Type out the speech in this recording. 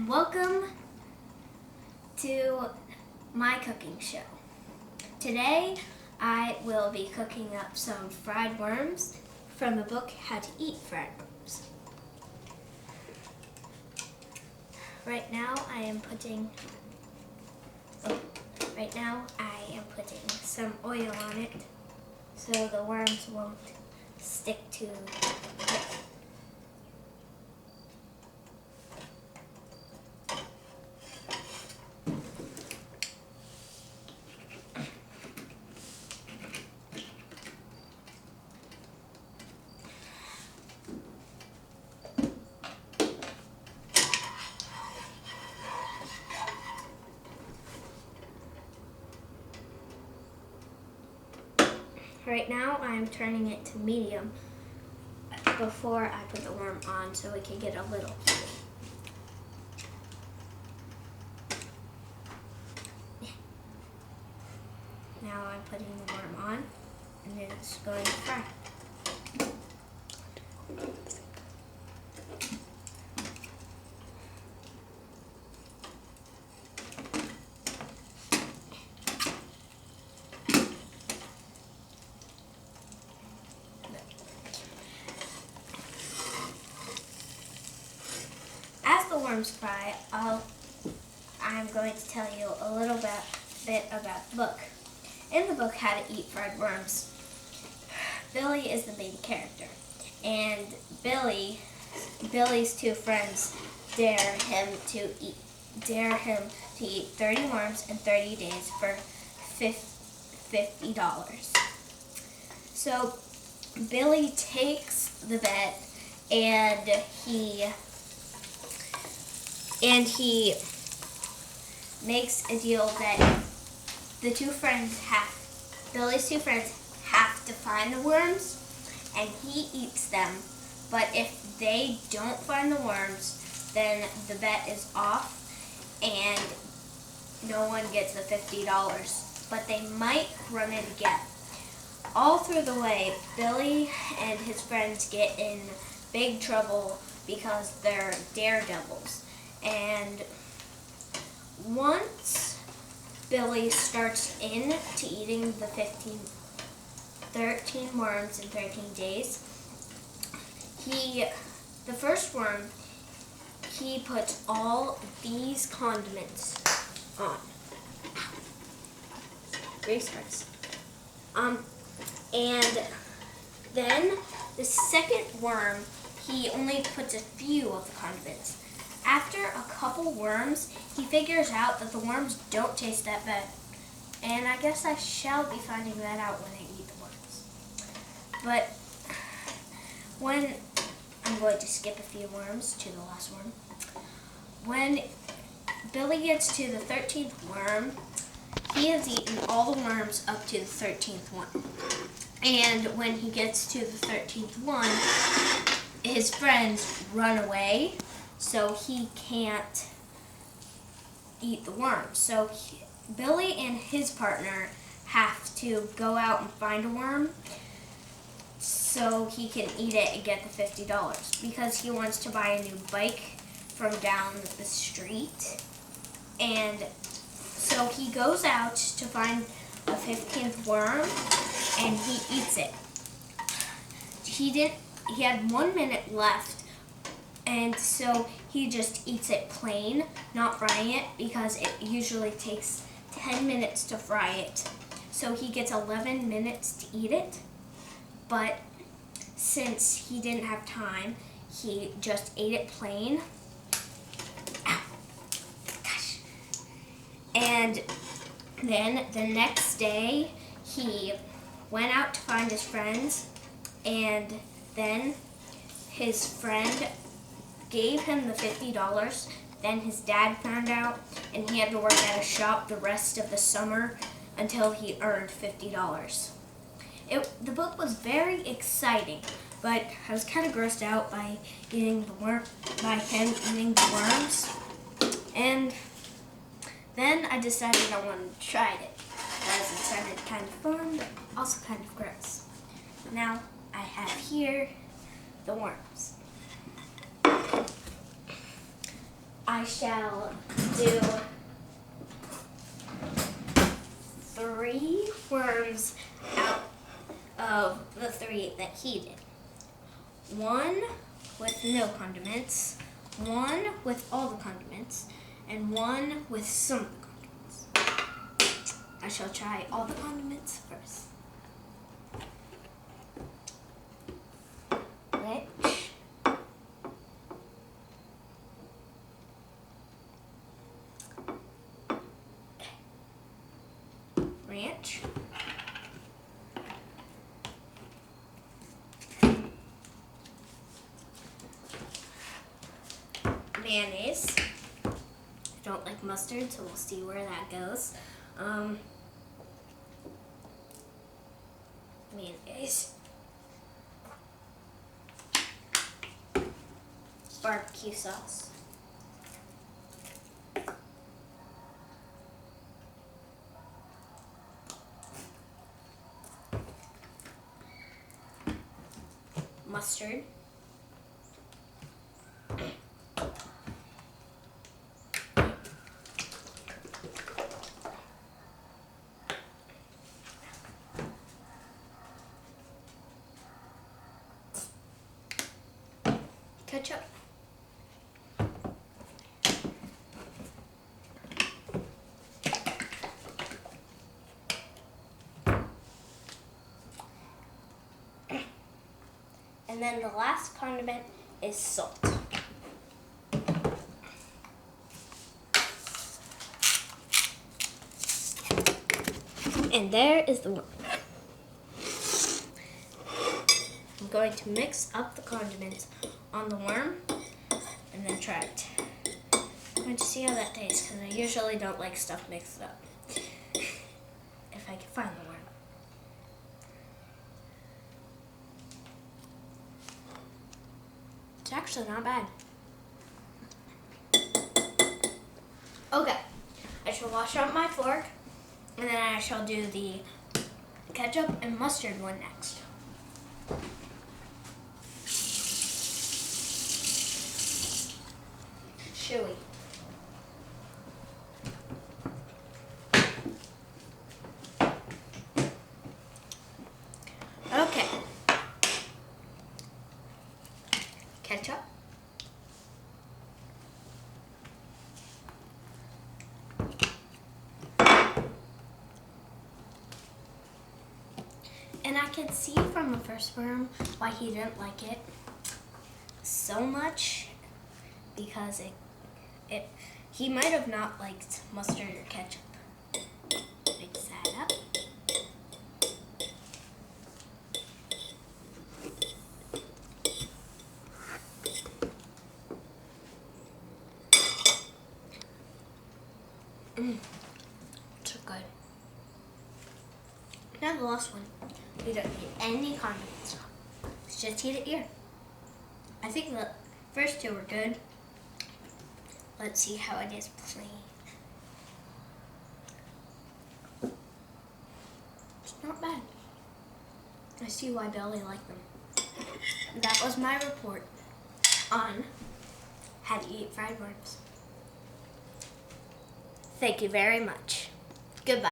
Welcome to my cooking show. Today I will be cooking up some fried worms from the book How to Eat Fried Worms. Right now I am putting some oil on it so the worms won't stick to it. Right now I'm turning it to medium before I put the worm on so it can get a little heated. Now I'm putting the worm on and it's going to fry. As the worms fry, I'm going to tell you a little bit about the book. In the book How to Eat Fried Worms, Billy is the main character, and Billy's two friends dare him to eat 30 worms in 30 days for $50. So Billy takes the bet and he makes a deal that Billy's two friends have to find the worms, and he eats them. But if they don't find the worms, then the bet is off, and no one gets the $50. But they might run it again. All through the way, Billy and his friends get in big trouble because they're daredevils. And once Billy starts into eating the 13 worms in 13 days, the first worm, he puts all these condiments on. Grace hurts. And then the second worm, he only puts a few of the condiments. After a couple worms, he figures out that the worms don't taste that bad. And I guess I shall be finding that out when I eat the worms. But I'm going to skip a few worms to the last one. When Billy gets to the 13th worm, he has eaten all the worms up to the 13th one. And when he gets to the 13th one, his friends run away, so he can't eat the worms. So Billy and his partner have to go out and find a worm so he can eat it and get the $50 because he wants to buy a new bike from down the street. And so he goes out to find a 15th worm and he eats it. He had 1 minute left, and so he just eats it plain, not frying it, because it usually takes 10 minutes to fry it. So he gets 11 minutes to eat it, but since he didn't have time, he just ate it plain. Ow. Gosh. And then the next day, he went out to find his friends, and then his friend gave him the $50. Then his dad found out, and he had to work at a shop the rest of the summer until he earned $50. The book was very exciting, but I was kind of grossed out by him eating the worms. And then I decided I wanted to try it, because it sounded kind of fun, but also kind of gross. Now I have here the worms. I shall do 3 worms out of the 3 that he did. 1 with no condiments, 1 with all the condiments, and 1 with some of the condiments. I shall try all the condiments first. Ranch. Mayonnaise. I don't like mustard, so we'll see where that goes. Mayonnaise. Barbecue sauce. Mustard. Ketchup. And then the last condiment is salt. And there is the worm. I'm going to mix up the condiments on the worm and then try it. I'm going to see how that tastes because I usually don't like stuff mixed up. If I can find the worm. It's actually not bad. Okay, I shall wash out my fork and then I shall do the ketchup and mustard one next. Chewy. Okay. Ketchup. And I can see from the first worm why he didn't like it so much, because he might have not liked mustard or ketchup. Mix that up. So good. Now the last one. We don't need any condiments. Let's just eat it here. I think the first 2 were good. Let's see how it is plain. It's not bad. I see why Billy liked them. That was my report on how to eat fried worms. Thank you very much.